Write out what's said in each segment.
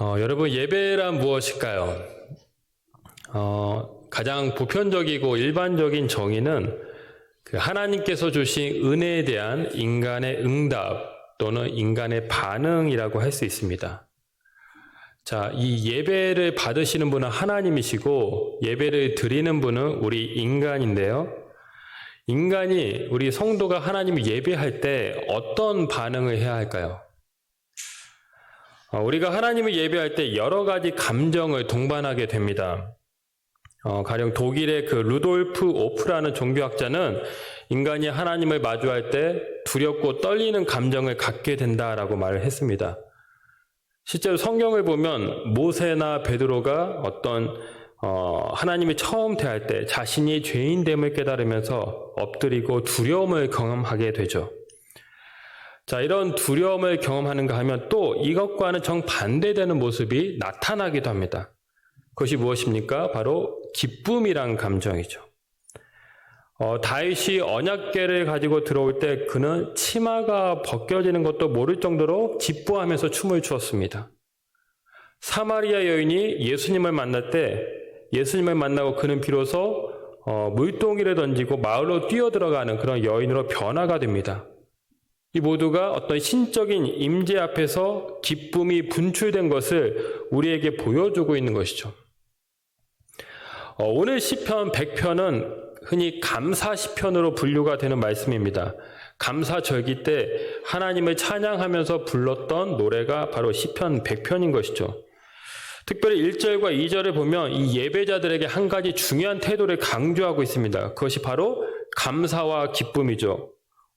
여러분, 예배란 무엇일까요? 가장 보편적이고 일반적인 정의는 하나님께서 주신 은혜에 대한 인간의 응답 또는 인간의 반응이라고 할 수 있습니다. 자, 이 예배를 받으시는 분은 하나님이시고 예배를 드리는 분은 우리 인간인데요. 인간이, 우리 성도가 하나님을 예배할 때 어떤 반응을 해야 할까요? 우리가 하나님을 예배할 때 여러 가지 감정을 동반하게 됩니다. 가령 독일의 루돌프 오프라는 종교학자는 인간이 하나님을 마주할 때 두렵고 떨리는 감정을 갖게 된다라고 말을 했습니다. 실제로 성경을 보면 모세나 베드로가 하나님을 처음 대할 때 자신이 죄인됨을 깨달으면서 엎드리고 두려움을 경험하게 되죠. 자, 이런 두려움을 경험하는가 하면 또 이것과는 정반대되는 모습이 나타나기도 합니다. 그것이 무엇입니까? 바로 기쁨이란 감정이죠. 다윗이 언약궤를 가지고 들어올 때 그는 치마가 벗겨지는 것도 모를 정도로 기뻐하면서 춤을 추었습니다. 사마리아 여인이 예수님을 만나고 그는 비로소 물동이를 던지고 마을로 뛰어들어가는 그런 여인으로 변화가 됩니다. 이 모두가 어떤 신적인 임재 앞에서 기쁨이 분출된 것을 우리에게 보여주고 있는 것이죠. 오늘 시편 100편은 흔히 감사 시편으로 분류가 되는 말씀입니다. 감사절기 때 하나님을 찬양하면서 불렀던 노래가 바로 시편 100편인 것이죠. 특별히 1절과 2절을 보면 이 예배자들에게 한 가지 중요한 태도를 강조하고 있습니다. 그것이 바로 감사와 기쁨이죠.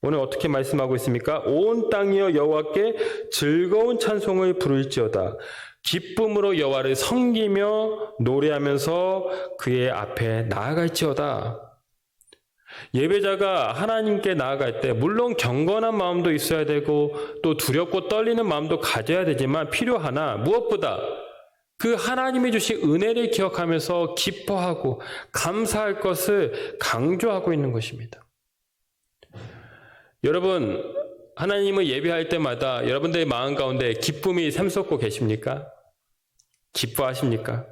오늘 어떻게 말씀하고 있습니까? 온 땅이여 여호와께 즐거운 찬송을 부를지어다. 기쁨으로 여호와를 섬기며 노래하면서 그의 앞에 나아갈지어다. 예배자가 하나님께 나아갈 때 물론 경건한 마음도 있어야 되고 또 두렵고 떨리는 마음도 가져야 되지만 필요하나 무엇보다 그 하나님이 주신 은혜를 기억하면서 기뻐하고 감사할 것을 강조하고 있는 것입니다. 여러분, 하나님을 예배할 때마다 여러분들의 마음 가운데 기쁨이 샘솟고 계십니까? 기뻐하십니까?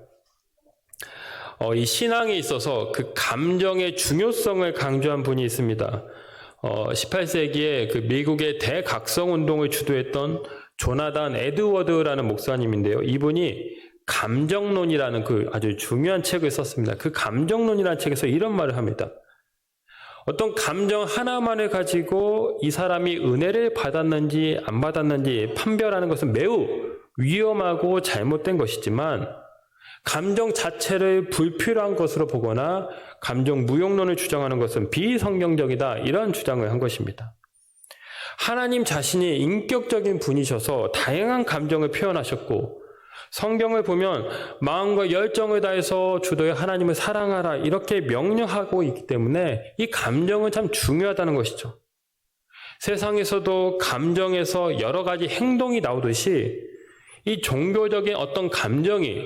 이 신앙에 있어서 그 감정의 중요성을 강조한 분이 있습니다. 18세기에 미국의 대각성 운동을 주도했던 조나단 에드워드라는 목사님인데요. 이분이 감정론이라는 아주 중요한 책을 썼습니다. 그 감정론이라는 책에서 이런 말을 합니다. 어떤 감정 하나만을 가지고 이 사람이 은혜를 받았는지 안 받았는지 판별하는 것은 매우 위험하고 잘못된 것이지만 감정 자체를 불필요한 것으로 보거나 감정 무용론을 주장하는 것은 비성경적이다, 이런 주장을 한 것입니다. 하나님 자신이 인격적인 분이셔서 다양한 감정을 표현하셨고 성경을 보면 마음과 열정을 다해서 주도의 하나님을 사랑하라 이렇게 명령하고 있기 때문에 이 감정은 참 중요하다는 것이죠. 세상에서도 감정에서 여러 가지 행동이 나오듯이 이 종교적인 어떤 감정이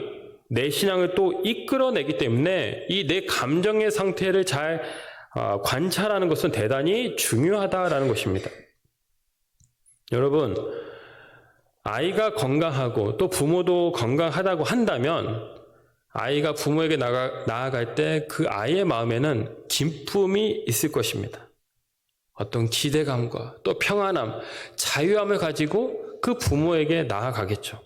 내 신앙을 또 이끌어내기 때문에 이 내 감정의 상태를 잘 관찰하는 것은 대단히 중요하다라는 것입니다. 여러분, 아이가 건강하고 또 부모도 건강하다고 한다면 아이가 부모에게 나아갈 때 그 아이의 마음에는 기쁨이 있을 것입니다. 어떤 기대감과 또 평안함, 자유함을 가지고 그 부모에게 나아가겠죠.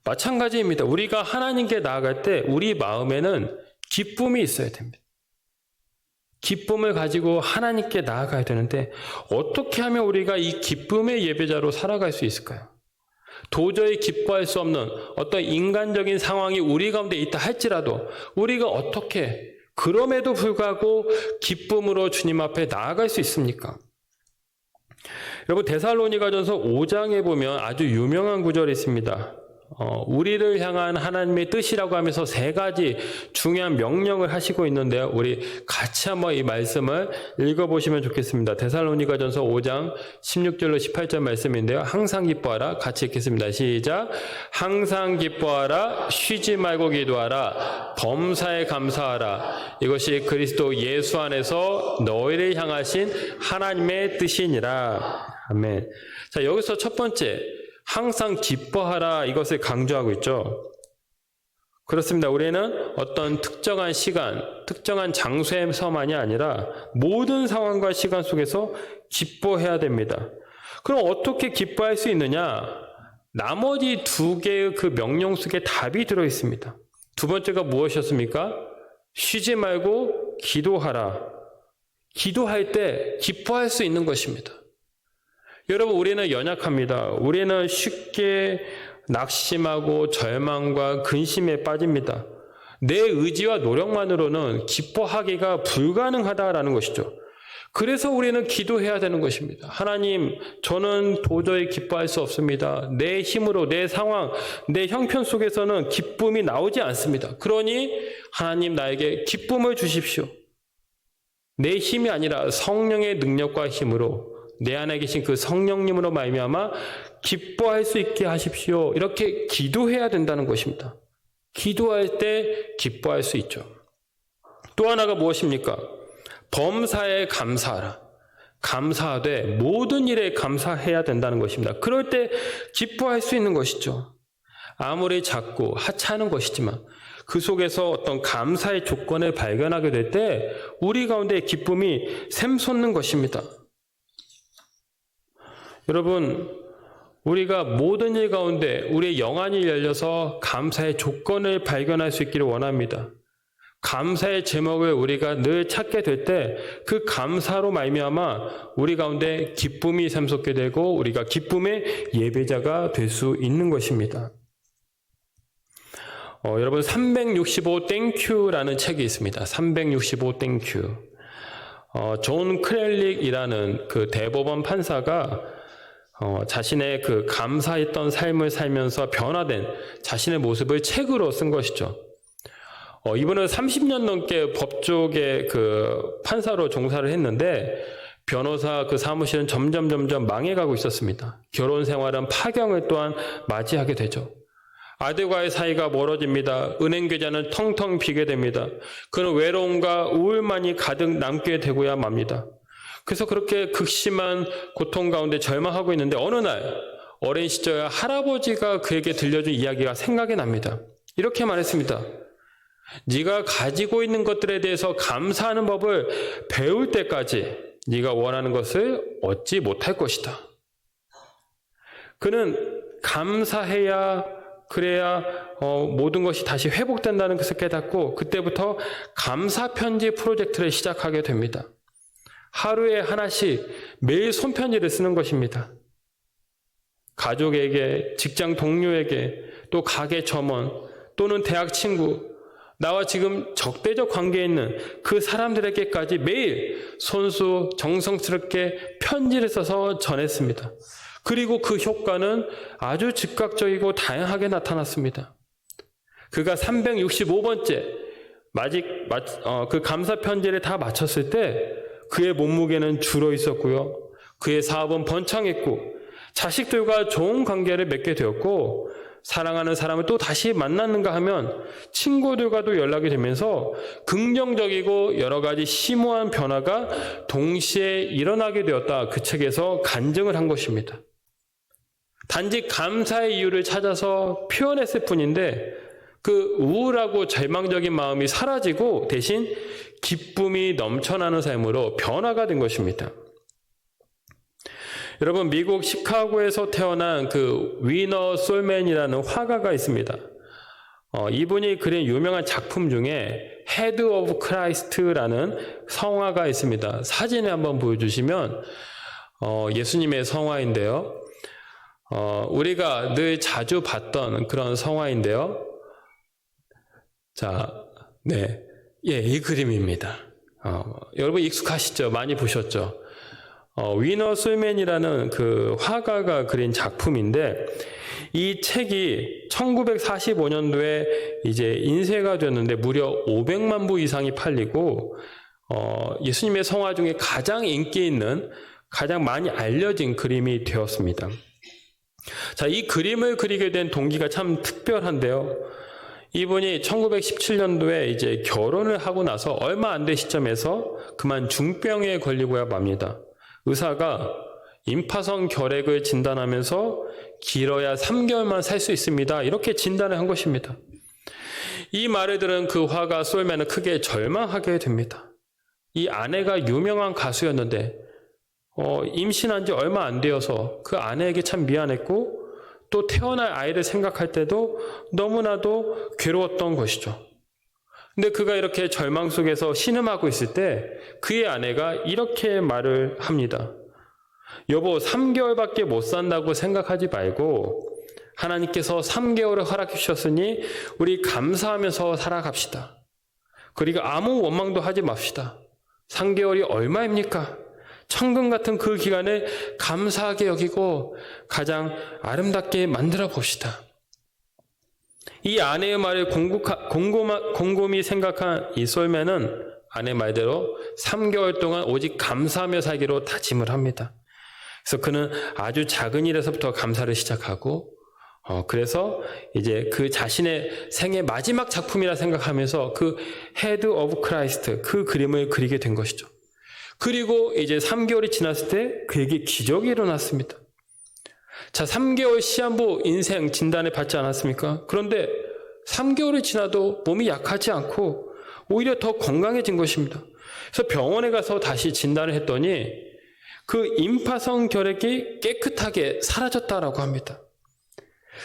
마찬가지입니다. 우리가 하나님께 나아갈 때 우리 마음에는 기쁨이 있어야 됩니다. 기쁨을 가지고 하나님께 나아가야 되는데 어떻게 하면 우리가 이 기쁨의 예배자로 살아갈 수 있을까요? 도저히 기뻐할 수 없는 어떤 인간적인 상황이 우리 가운데 있다 할지라도 우리가 어떻게 그럼에도 불구하고 기쁨으로 주님 앞에 나아갈 수 있습니까? 여러분, 데살로니가전서 5장에 보면 아주 유명한 구절이 있습니다. 우리를 향한 하나님의 뜻이라고 하면서 세 가지 중요한 명령을 하시고 있는데요. 우리 같이 한번 이 말씀을 읽어보시면 좋겠습니다. 데살로니가전서 5장 16절로 18절 말씀인데요. 항상 기뻐하라. 같이 읽겠습니다. 시작. 항상 기뻐하라. 쉬지 말고 기도하라. 범사에 감사하라. 이것이 그리스도 예수 안에서 너희를 향하신 하나님의 뜻이니라. 아멘. 자, 여기서 첫 번째, 항상 기뻐하라 이것을 강조하고 있죠. 그렇습니다. 우리는 어떤 특정한 시간, 특정한 장소에서만이 아니라 모든 상황과 시간 속에서 기뻐해야 됩니다. 그럼 어떻게 기뻐할 수 있느냐? 나머지 두 개의 그 명령 속에 답이 들어 있습니다. 두 번째가 무엇이었습니까? 쉬지 말고 기도하라. 기도할 때 기뻐할 수 있는 것입니다. 여러분, 우리는 연약합니다. 우리는 쉽게 낙심하고 절망과 근심에 빠집니다. 내 의지와 노력만으로는 기뻐하기가 불가능하다라는 것이죠. 그래서 우리는 기도해야 되는 것입니다. 하나님, 저는 도저히 기뻐할 수 없습니다. 내 힘으로, 내 상황, 내 형편 속에서는 기쁨이 나오지 않습니다. 그러니 하나님 나에게 기쁨을 주십시오. 내 힘이 아니라 성령의 능력과 힘으로, 내 안에 계신 그 성령님으로 말미암아 기뻐할 수 있게 하십시오. 이렇게 기도해야 된다는 것입니다. 기도할 때 기뻐할 수 있죠. 또 하나가 무엇입니까? 범사에 감사하라. 감사하되 모든 일에 감사해야 된다는 것입니다. 그럴 때 기뻐할 수 있는 것이죠. 아무리 작고 하찮은 것이지만 그 속에서 어떤 감사의 조건을 발견하게 될 때 우리 가운데 기쁨이 샘솟는 것입니다. 여러분, 우리가 모든 일 가운데 우리의 영안이 열려서 감사의 조건을 발견할 수 있기를 원합니다. 감사의 제목을 우리가 늘 찾게 될 때 그 감사로 말미암아 우리 가운데 기쁨이 샘솟게 되고 우리가 기쁨의 예배자가 될 수 있는 것입니다. 여러분, 365 땡큐라는 책이 있습니다. 365 땡큐. 존 크렐릭이라는 그 대법원 판사가 자신의 그 감사했던 삶을 살면서 변화된 자신의 모습을 책으로 쓴 것이죠. 이분은 30년 넘게 법조계 그 판사로 종사를 했는데 변호사 그 사무실은 점점 망해가고 있었습니다. 결혼 생활은 파경을 또한 맞이하게 되죠. 아들과의 사이가 멀어집니다. 은행 계좌는 텅텅 비게 됩니다. 그는 외로움과 우울만이 가득 남게 되고야 맙니다. 그래서 그렇게 극심한 고통 가운데 절망하고 있는데 어느 날 어린 시절 할아버지가 그에게 들려준 이야기가 생각이 납니다. 이렇게 말했습니다. 네가 가지고 있는 것들에 대해서 감사하는 법을 배울 때까지 네가 원하는 것을 얻지 못할 것이다. 그는 감사해야 그래야 모든 것이 다시 회복된다는 것을 깨닫고 그때부터 감사 편지 프로젝트를 시작하게 됩니다. 하루에 하나씩 매일 손편지를 쓰는 것입니다. 가족에게, 직장 동료에게, 또 가게 점원, 또는 대학 친구, 나와 지금 적대적 관계에 있는 그 사람들에게까지 매일 손수 정성스럽게 편지를 써서 전했습니다. 그리고 그 효과는 아주 즉각적이고 다양하게 나타났습니다. 그가 365번째 그 감사 편지를 다 마쳤을 때 그의 몸무게는 줄어 있었고요. 그의 사업은 번창했고 자식들과 좋은 관계를 맺게 되었고 사랑하는 사람을 또 다시 만났는가 하면 친구들과도 연락이 되면서 긍정적이고 여러 가지 심오한 변화가 동시에 일어나게 되었다. 그 책에서 간증을 한 것입니다. 단지 감사의 이유를 찾아서 표현했을 뿐인데 그 우울하고 절망적인 마음이 사라지고 대신 기쁨이 넘쳐나는 삶으로 변화가 된 것입니다. 여러분, 미국 시카고에서 태어난 그 위너 솔맨이라는 화가가 있습니다. 이분이 그린 유명한 작품 중에 헤드 오브 크라이스트라는 성화가 있습니다. 사진을 한번 보여주시면 예수님의 성화인데요. 우리가 늘 자주 봤던 그런 성화인데요. 자, 네, 이 그림입니다. 여러분 익숙하시죠? 많이 보셨죠? 위너 솔맨이라는 그 화가가 그린 작품인데 이 책이 1945년도에 이제 인쇄가 됐는데 무려 500만 부 이상이 팔리고 예수님의 성화 중에 가장 인기 있는, 가장 많이 알려진 그림이 되었습니다. 자, 이 그림을 그리게 된 동기가 참 특별한데요. 이분이 1917년도에 이제 결혼을 하고 나서 얼마 안 된 시점에서 그만 중병에 걸리고야 맙니다. 의사가 임파선 결핵을 진단하면서 길어야 3개월만 살 수 있습니다. 이렇게 진단을 한 것입니다. 이 말을 들은 그 화가 솔맨은 크게 절망하게 됩니다. 이 아내가 유명한 가수였는데 임신한 지 얼마 안 되어서 그 아내에게 참 미안했고 또 태어날 아이를 생각할 때도 너무나도 괴로웠던 것이죠. 근데 그가 이렇게 절망 속에서 신음하고 있을 때 그의 아내가 이렇게 말을 합니다. 여보, 3개월밖에 못 산다고 생각하지 말고 하나님께서 3개월을 허락해 주셨으니 우리 감사하면서 살아갑시다. 그리고 아무 원망도 하지 맙시다. 3개월이 얼마입니까? 천금 같은 그 기간을 감사하게 여기고 가장 아름답게 만들어 봅시다. 이 아내의 말을 곰곰이 생각한 이 솔맨은 아내 말대로 3개월 동안 오직 감사하며 살기로 다짐을 합니다. 그래서 그는 아주 작은 일에서부터 감사를 시작하고 그래서 이제 그 자신의 생애 마지막 작품이라 생각하면서 그 헤드 오브 크라이스트 그 그림을 그리게 된 것이죠. 그리고 이제 3개월이 지났을 때 그에게 기적이 일어났습니다. 자, 3개월 시한부 인생 진단을 받지 않았습니까? 그런데 3개월이 지나도 몸이 약하지 않고 오히려 더 건강해진 것입니다. 그래서 병원에 가서 다시 진단을 했더니 그 임파선 결핵이 깨끗하게 사라졌다라고 합니다.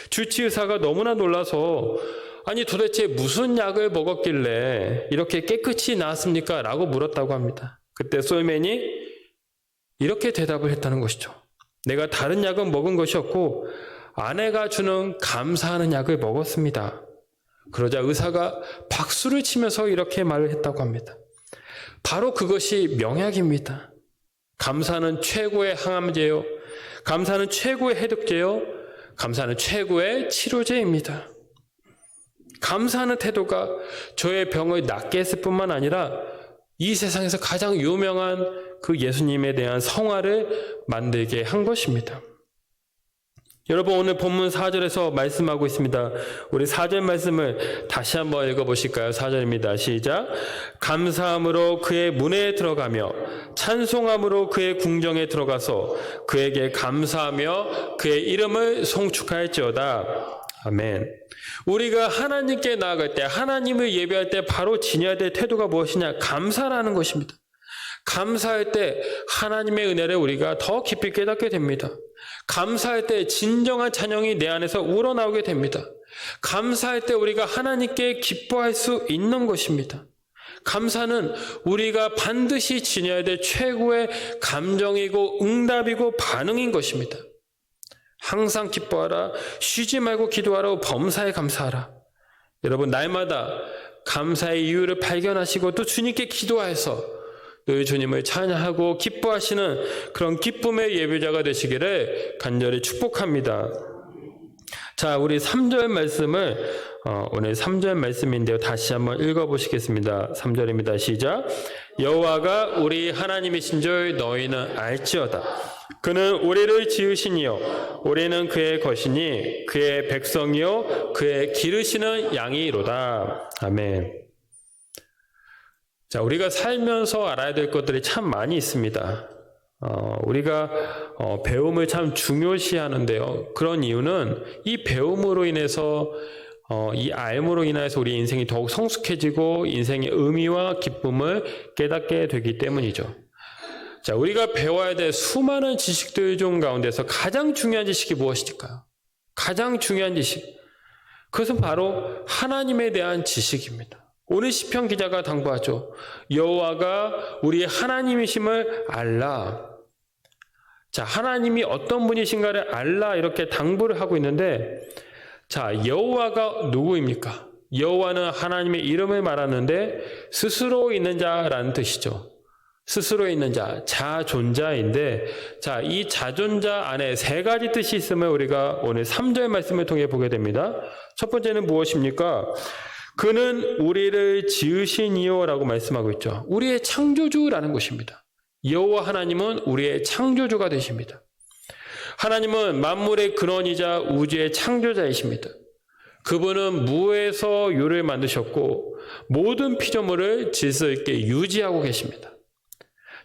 주치의사가 너무나 놀라서 아니 도대체 무슨 약을 먹었길래 이렇게 깨끗이 나았습니까? 라고 물었다고 합니다. 그때 솔맨이 이렇게 대답을 했다는 것이죠. 내가 다른 약은 먹은 것이 없고 아내가 주는 감사하는 약을 먹었습니다. 그러자 의사가 박수를 치면서 이렇게 말을 했다고 합니다. 바로 그것이 명약입니다. 감사는 최고의 항암제요. 감사는 최고의 해독제요. 감사는 최고의 치료제입니다. 감사하는 태도가 저의 병을 낫게 했을 뿐만 아니라 이 세상에서 가장 유명한 그 예수님에 대한 성화를 만들게 한 것입니다. 여러분, 오늘 본문 4절에서 말씀하고 있습니다. 우리 4절 말씀을 다시 한번 읽어보실까요? 4절입니다. 시작. 감사함으로 그의 문에 들어가며 찬송함으로 그의 궁정에 들어가서 그에게 감사하며 그의 이름을 송축할지어다. 아멘. 우리가 하나님께 나아갈 때, 하나님을 예배할 때 바로 지녀야 될 태도가 무엇이냐? 감사라는 것입니다. 감사할 때 하나님의 은혜를 우리가 더 깊이 깨닫게 됩니다. 감사할 때 진정한 찬양이 내 안에서 우러나오게 됩니다. 감사할 때 우리가 하나님께 기뻐할 수 있는 것입니다. 감사는 우리가 반드시 지녀야 될 최고의 감정이고 응답이고 반응인 것입니다. 항상 기뻐하라, 쉬지 말고 기도하라, 범사에 감사하라. 여러분, 날마다 감사의 이유를 발견하시고 또 주님께 기도해서 늘 주님을 찬양하고 기뻐하시는 그런 기쁨의 예배자가 되시기를 간절히 축복합니다. 자, 우리 3절 말씀을 오늘 3절 말씀인데요. 다시 한번 읽어보시겠습니다. 3절입니다. 시작. 여호와가 우리 하나님이신 줄 너희는 알지어다. 그는 우리를 지으시니요 우리는 그의 것이니 그의 백성이요 그의 기르시는 양이로다. 아멘. 자, 우리가 살면서 알아야 될 것들이 참 많이 있습니다. 우리가 배움을 참 중요시하는데요. 그런 이유는 이 배움으로 인해서 이 알므로 인해서 우리 인생이 더욱 성숙해지고 인생의 의미와 기쁨을 깨닫게 되기 때문이죠. 자, 우리가 배워야 될 수많은 지식들 중 가운데서 가장 중요한 지식이 무엇일까요? 가장 중요한 지식. 그것은 바로 하나님에 대한 지식입니다. 오늘 시편 기자가 당부하죠. 여호와가 우리 하나님이심을 알라. 자, 하나님이 어떤 분이신가를 알라 이렇게 당부를 하고 있는데, 자, 여호와가 누구입니까? 여호와는 하나님의 이름을 말하는데 스스로 있는 자라는 뜻이죠. 스스로 있는 자, 자존자인데, 자, 이 자존자 안에 세 가지 뜻이 있음을 우리가 오늘 3절 말씀을 통해 보게 됩니다. 첫 번째는 무엇입니까? 그는 우리를 지으시니요라고 말씀하고 있죠. 우리의 창조주라는 것입니다. 여호와 하나님은 우리의 창조주가 되십니다. 하나님은 만물의 근원이자 우주의 창조자이십니다. 그분은 무에서 유를 만드셨고 모든 피조물을 질서 있게 유지하고 계십니다.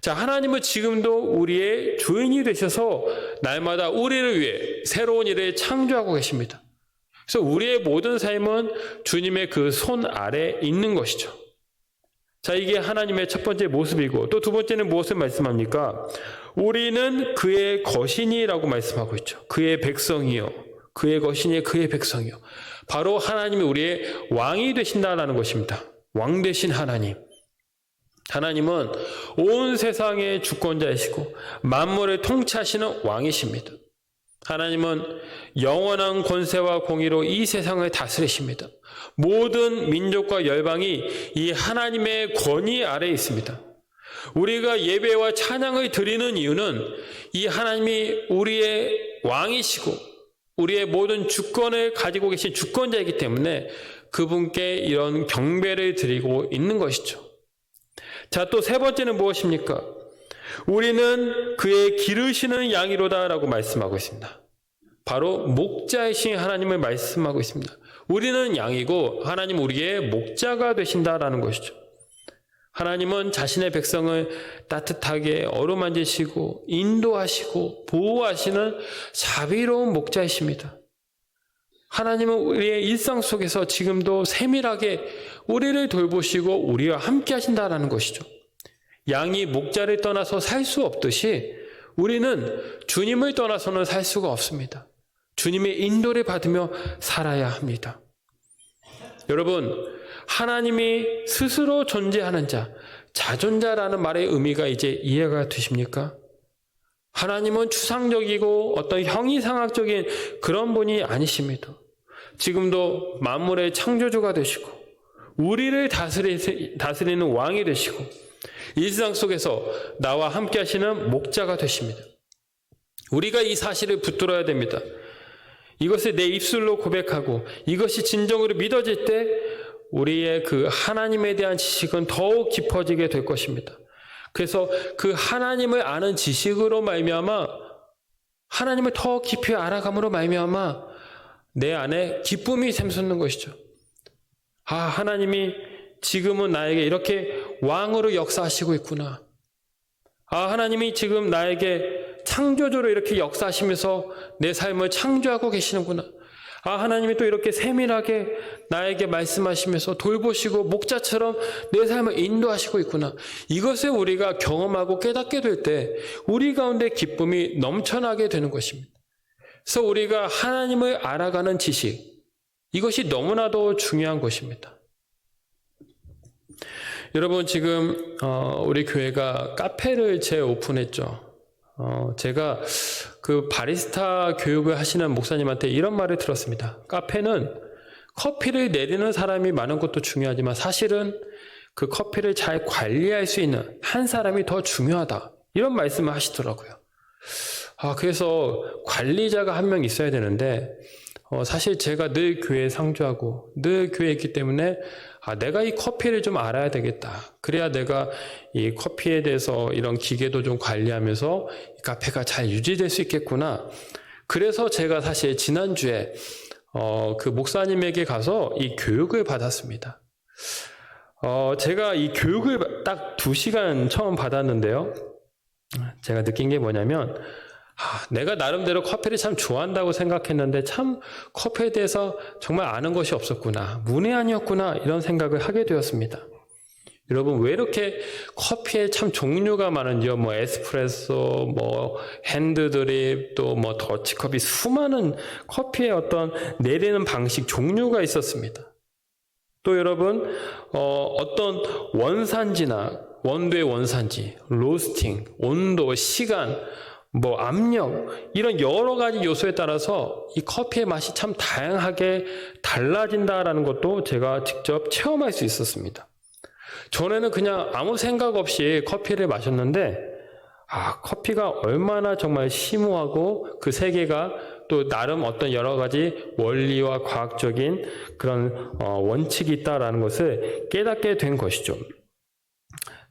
자, 하나님은 지금도 우리의 주인이 되셔서 날마다 우리를 위해 새로운 일을 창조하고 계십니다. 그래서 우리의 모든 삶은 주님의 그 손 아래 있는 것이죠. 자, 이게 하나님의 첫 번째 모습이고, 또 두 번째는 무엇을 말씀합니까? 우리는 그의 거신이라고 말씀하고 있죠. 그의 백성이요. 그의 거신이 그의 백성이요. 바로 하나님이 우리의 왕이 되신다라는 것입니다. 왕 되신 하나님. 하나님은 온 세상의 주권자이시고 만물을 통치하시는 왕이십니다. 하나님은 영원한 권세와 공의로 이 세상을 다스리십니다. 모든 민족과 열방이 이 하나님의 권위 아래에 있습니다. 우리가 예배와 찬양을 드리는 이유는 이 하나님이 우리의 왕이시고 우리의 모든 주권을 가지고 계신 주권자이기 때문에 그분께 이런 경배를 드리고 있는 것이죠. 자, 또 세 번째는 무엇입니까? 우리는 그의 기르시는 양이로다라고 말씀하고 있습니다. 바로 목자이신 하나님을 말씀하고 있습니다. 우리는 양이고 하나님 우리의 목자가 되신다라는 것이죠. 하나님은 자신의 백성을 따뜻하게 어루만지시고 인도하시고 보호하시는 자비로운 목자이십니다. 하나님은 우리의 일상 속에서 지금도 세밀하게 우리를 돌보시고 우리와 함께 하신다라는 것이죠. 양이 목자를 떠나서 살 수 없듯이 우리는 주님을 떠나서는 살 수가 없습니다. 주님의 인도를 받으며 살아야 합니다. 여러분, 하나님이 스스로 존재하는 자, 자존자라는 말의 의미가 이제 이해가 되십니까? 하나님은 추상적이고 어떤 형이상학적인 그런 분이 아니십니다. 지금도 만물의 창조주가 되시고 우리를 다스리는 왕이 되시고 일상 속에서 나와 함께 하시는 목자가 되십니다. 우리가 이 사실을 붙들어야 됩니다. 이것을 내 입술로 고백하고 이것이 진정으로 믿어질 때 우리의 그 하나님에 대한 지식은 더욱 깊어지게 될 것입니다. 그래서 그 하나님을 아는 지식으로 말미암아 하나님을 더 깊이 알아감으로 말미암아 내 안에 기쁨이 샘솟는 것이죠. 아, 하나님이 지금은 나에게 이렇게 왕으로 역사하시고 있구나. 아, 하나님이 지금 나에게 창조주로 이렇게 역사하시면서 내 삶을 창조하고 계시는구나. 아, 하나님이 또 이렇게 세밀하게 나에게 말씀하시면서 돌보시고 목자처럼 내 삶을 인도하시고 있구나. 이것을 우리가 경험하고 깨닫게 될 때 우리 가운데 기쁨이 넘쳐나게 되는 것입니다. 그래서 우리가 하나님을 알아가는 지식, 이것이 너무나도 중요한 것입니다. 여러분, 지금 우리 교회가 카페를 재오픈했죠. 제가 그 바리스타 교육을 하시는 목사님한테 이런 말을 들었습니다. 카페는 커피를 내리는 사람이 많은 것도 중요하지만 사실은 그 커피를 잘 관리할 수 있는 한 사람이 더 중요하다. 이런 말씀을 하시더라고요. 그래서 관리자가 한 명 있어야 되는데 사실 제가 늘 교회에 상주하고 늘 교회에 있기 때문에 내가 이 커피를 좀 알아야 되겠다. 그래야 내가 이 커피에 대해서 이런 기계도 좀 관리하면서 이 카페가 잘 유지될 수 있겠구나. 그래서 제가 사실 지난주에 그 목사님에게 가서 이 교육을 받았습니다. 제가 이 교육을 딱 2시간 처음 받았는데요. 제가 느낀 게 뭐냐면 내가 나름대로 커피를 참 좋아한다고 생각했는데 참 커피에 대해서 정말 아는 것이 없었구나. 문외한이었구나. 이런 생각을 하게 되었습니다. 여러분, 왜 이렇게 커피에 참 종류가 많은지요? 뭐 에스프레소, 뭐 핸드드립, 또 뭐 더치커피, 수많은 커피의 어떤 내리는 방식, 종류가 있었습니다. 또 여러분, 어떤 원산지나 원두의 원산지, 로스팅, 온도, 시간, 뭐 압력, 이런 여러 가지 요소에 따라서 이 커피의 맛이 참 다양하게 달라진다라는 것도 제가 직접 체험할 수 있었습니다. 전에는 그냥 아무 생각 없이 커피를 마셨는데 커피가 얼마나 정말 심오하고 그 세계가 또 나름 어떤 여러 가지 원리와 과학적인 그런 원칙이 있다라는 것을 깨닫게 된 것이죠.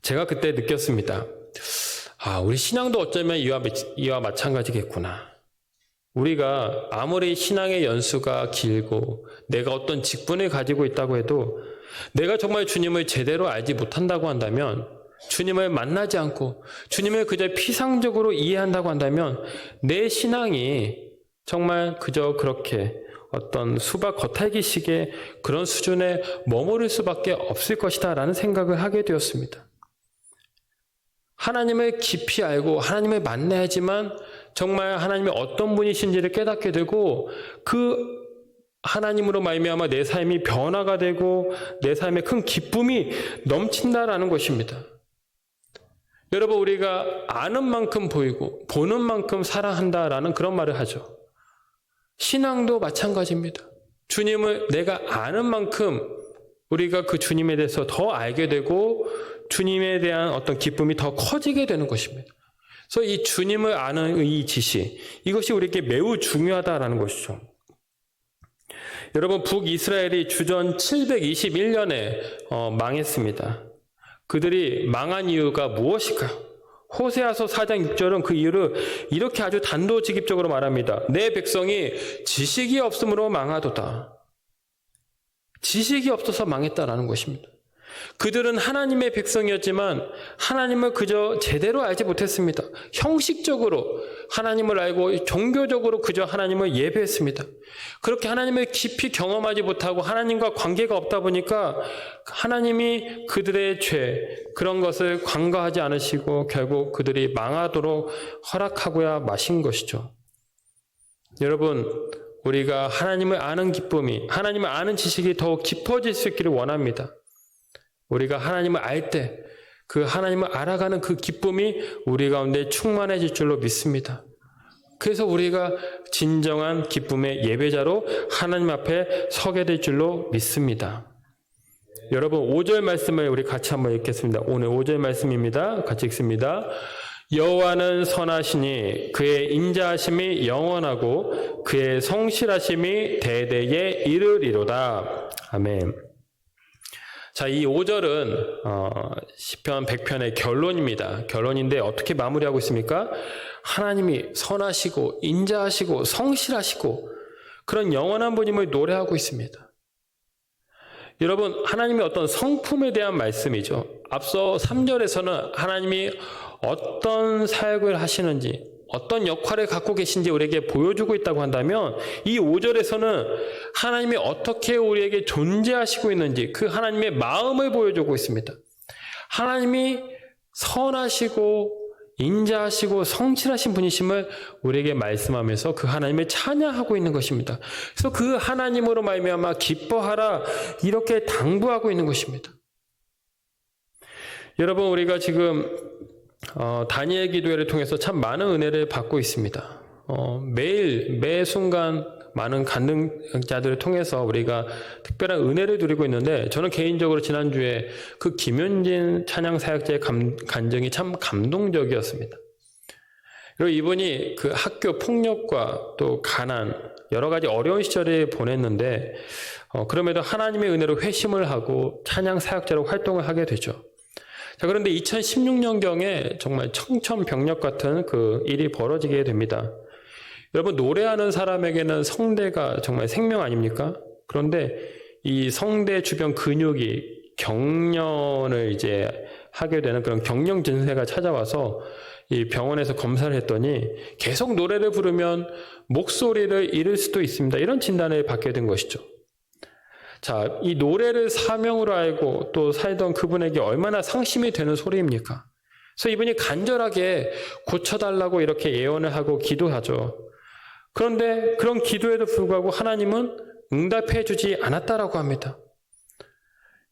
제가 그때 느꼈습니다. 우리 신앙도 어쩌면 이와 마찬가지겠구나. 우리가 아무리 신앙의 연수가 길고 내가 어떤 직분을 가지고 있다고 해도 내가 정말 주님을 제대로 알지 못한다고 한다면 주님을 만나지 않고 주님을 그저 피상적으로 이해한다고 한다면 내 신앙이 정말 그저 그렇게 어떤 수박 겉핥기식의 그런 수준에 머무를 수밖에 없을 것이다 라는 생각을 하게 되었습니다. 하나님을 깊이 알고 하나님을 만나야지만 정말 하나님이 어떤 분이신지를 깨닫게 되고 그 하나님으로 말미암아 내 삶이 변화가 되고 내 삶에 큰 기쁨이 넘친다라는 것입니다. 여러분, 우리가 아는 만큼 보이고 보는 만큼 사랑한다라는 그런 말을 하죠. 신앙도 마찬가지입니다. 주님을 내가 아는 만큼 우리가 그 주님에 대해서 더 알게 되고 주님에 대한 어떤 기쁨이 더 커지게 되는 것입니다. 그래서 이 주님을 아는 이 지식, 이것이 우리에게 매우 중요하다라는 것이죠. 여러분, 북이스라엘이 주전 721년에 망했습니다. 그들이 망한 이유가 무엇일까요? 호세아서 4장 6절은 그 이유를 이렇게 아주 단도직입적으로 말합니다. 내 백성이 지식이 없으므로 망하도다. 지식이 없어서 망했다라는 것입니다. 그들은 하나님의 백성이었지만 하나님을 그저 제대로 알지 못했습니다. 형식적으로 하나님을 알고 종교적으로 그저 하나님을 예배했습니다. 그렇게 하나님을 깊이 경험하지 못하고 하나님과 관계가 없다 보니까 하나님이 그들의 죄, 그런 것을 관가하지 않으시고 결국 그들이 망하도록 허락하고야 마신 것이죠. 여러분, 우리가 하나님을 아는 기쁨이, 하나님을 아는 지식이 더욱 깊어질 수 있기를 원합니다. 우리가 하나님을 알 때 그 하나님을 알아가는 그 기쁨이 우리 가운데 충만해질 줄로 믿습니다. 그래서 우리가 진정한 기쁨의 예배자로 하나님 앞에 서게 될 줄로 믿습니다. 여러분, 5절 말씀을 우리 같이 한번 읽겠습니다. 오늘 5절 말씀입니다. 같이 읽습니다. 여호와는 선하시니 그의 인자하심이 영원하고 그의 성실하심이 대대에 이르리로다. 아멘. 자, 이 5절은 시편 100편의 결론입니다. 결론인데 어떻게 마무리하고 있습니까? 하나님이 선하시고 인자하시고 성실하시고 그런 영원한 분임을 노래하고 있습니다. 여러분, 하나님의 어떤 성품에 대한 말씀이죠. 앞서 3절에서는 하나님이 어떤 사역을 하시는지, 어떤 역할을 갖고 계신지 우리에게 보여주고 있다고 한다면 이 5절에서는 하나님이 어떻게 우리에게 존재하시고 있는지 그 하나님의 마음을 보여주고 있습니다. 하나님이 선하시고 인자하시고 성실하신 분이심을 우리에게 말씀하면서 그 하나님을 찬양하고 있는 것입니다. 그래서 그 하나님으로 말미암아 기뻐하라 이렇게 당부하고 있는 것입니다. 여러분, 우리가 지금 다니엘 기도회를 통해서 참 많은 은혜를 받고 있습니다. 매일 매 순간 많은 간증자들을 통해서 우리가 특별한 은혜를 누리고 있는데 저는 개인적으로 지난주에 그 김윤진 찬양사역자의 간증이 참 감동적이었습니다. 그리고 이분이 그 학교 폭력과 또 가난 여러 가지 어려운 시절을 보냈는데 그럼에도 하나님의 은혜로 회심을 하고 찬양사역자로 활동을 하게 되죠. 자, 그런데 2016년경에 정말 청천벽력 같은 그 일이 벌어지게 됩니다. 여러분, 노래하는 사람에게는 성대가 정말 생명 아닙니까? 그런데 이 성대 주변 근육이 경련을 이제 하게 되는 그런 경련 증세가 찾아와서 이 병원에서 검사를 했더니 계속 노래를 부르면 목소리를 잃을 수도 있습니다. 이런 진단을 받게 된 것이죠. 자, 이 노래를 사명으로 알고 또 살던 그분에게 얼마나 상심이 되는 소리입니까? 그래서 이분이 간절하게 고쳐달라고 이렇게 예언을 하고 기도하죠. 그런데 그런 기도에도 불구하고 하나님은 응답해 주지 않았다라고 합니다.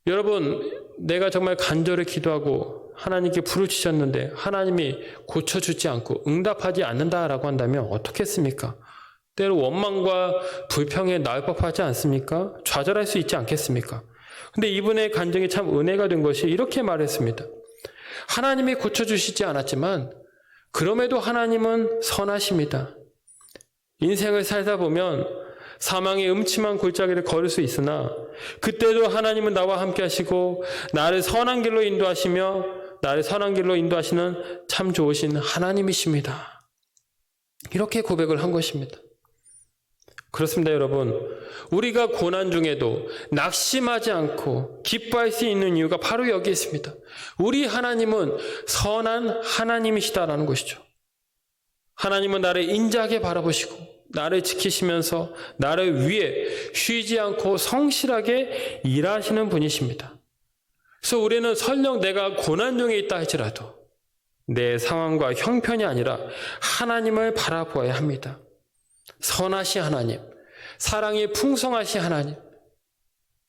여러분, 내가 정말 간절히 기도하고 하나님께 부르짖었는데 하나님이 고쳐주지 않고 응답하지 않는다라고 한다면 어떻겠습니까? 때로 원망과 불평에 나을 법하지 않습니까? 좌절할 수 있지 않겠습니까? 근데 이분의 간증이 참 은혜가 된 것이 이렇게 말했습니다. 하나님이 고쳐주시지 않았지만 그럼에도 하나님은 선하십니다. 인생을 살다 보면 사망의 음침한 골짜기를 걸을 수 있으나 그때도 하나님은 나와 함께 하시고 나를 선한 길로 인도하시며 나를 선한 길로 인도하시는 참 좋으신 하나님이십니다. 이렇게 고백을 한 것입니다. 그렇습니다, 여러분. 우리가 고난 중에도 낙심하지 않고 기뻐할 수 있는 이유가 바로 여기 있습니다. 우리 하나님은 선한 하나님이시다라는 것이죠. 하나님은 나를 인자하게 바라보시고 나를 지키시면서 나를 위해 쉬지 않고 성실하게 일하시는 분이십니다. 그래서 우리는 설령 내가 고난 중에 있다 할지라도 내 상황과 형편이 아니라 하나님을 바라보아야 합니다. 선하신 하나님, 사랑이 풍성하신 하나님,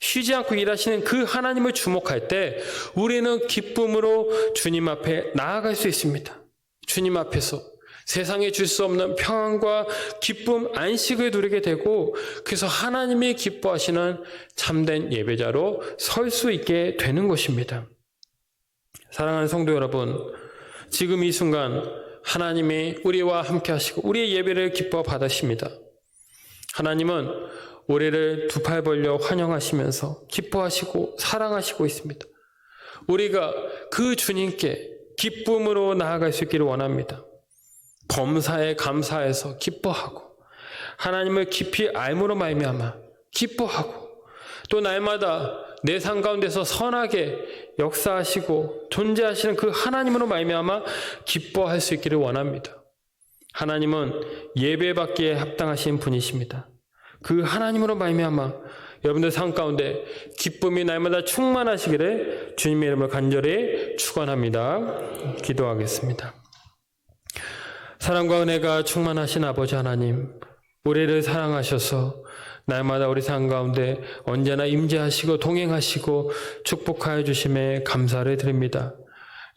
쉬지 않고 일하시는 그 하나님을 주목할 때 우리는 기쁨으로 주님 앞에 나아갈 수 있습니다. 주님 앞에서 세상에 줄 수 없는 평안과 기쁨, 안식을 누리게 되고 그래서 하나님이 기뻐하시는 참된 예배자로 설 수 있게 되는 것입니다. 사랑하는 성도 여러분, 지금 이 순간 하나님이 우리와 함께 하시고 우리의 예배를 기뻐 받으십니다. 하나님은 우리를 두 팔 벌려 환영하시면서 기뻐하시고 사랑하시고 있습니다. 우리가 그 주님께 기쁨으로 나아갈 수 있기를 원합니다. 범사에 감사해서 기뻐하고 하나님을 깊이 알므로 말미암아 기뻐하고 또 날마다 내 삶 가운데서 선하게 역사하시고 존재하시는 그 하나님으로 말미암아 기뻐할 수 있기를 원합니다. 하나님은 예배받기에 합당하신 분이십니다. 그 하나님으로 말미암아 여러분들 삶 가운데 기쁨이 날마다 충만하시기를 주님의 이름을 간절히 축원합니다. 기도하겠습니다. 사랑과 은혜가 충만하신 아버지 하나님, 우리를 사랑하셔서 날마다 우리 삶 가운데 언제나 임재하시고 동행하시고 축복하여 주심에 감사를 드립니다.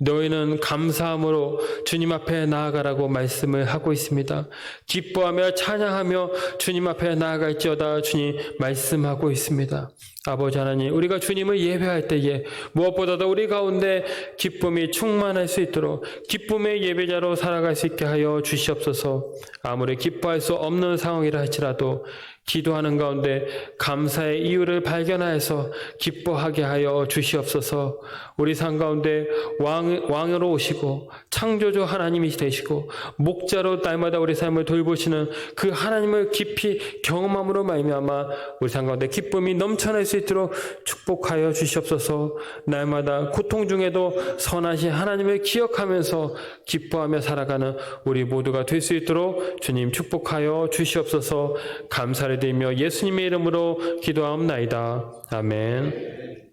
너희는 감사함으로 주님 앞에 나아가라고 말씀을 하고 있습니다. 기뻐하며 찬양하며 주님 앞에 나아갈지어다 주님 말씀하고 있습니다. 아버지 하나님, 우리가 주님을 예배할 때에 무엇보다도 우리 가운데 기쁨이 충만할 수 있도록 기쁨의 예배자로 살아갈 수 있게 하여 주시옵소서. 아무리 기뻐할 수 없는 상황이라 할지라도 기도하는 가운데 감사의 이유를 발견하여서 기뻐하게 하여 주시옵소서. 우리 삶 가운데 왕으로 오시고 창조주 하나님이 되시고 목자로 날마다 우리 삶을 돌보시는 그 하나님을 깊이 경험함으로 말미암아 우리 삶 가운데 기쁨이 넘쳐날 수 있도록 축복하여 주시옵소서. 날마다 고통 중에도 선하신 하나님을 기억하면서 기뻐하며 살아가는 우리 모두가 될 수 있도록 주님 축복하여 주시옵소서. 감사를 드리며 예수님의 이름으로 기도하옵나이다. 아멘.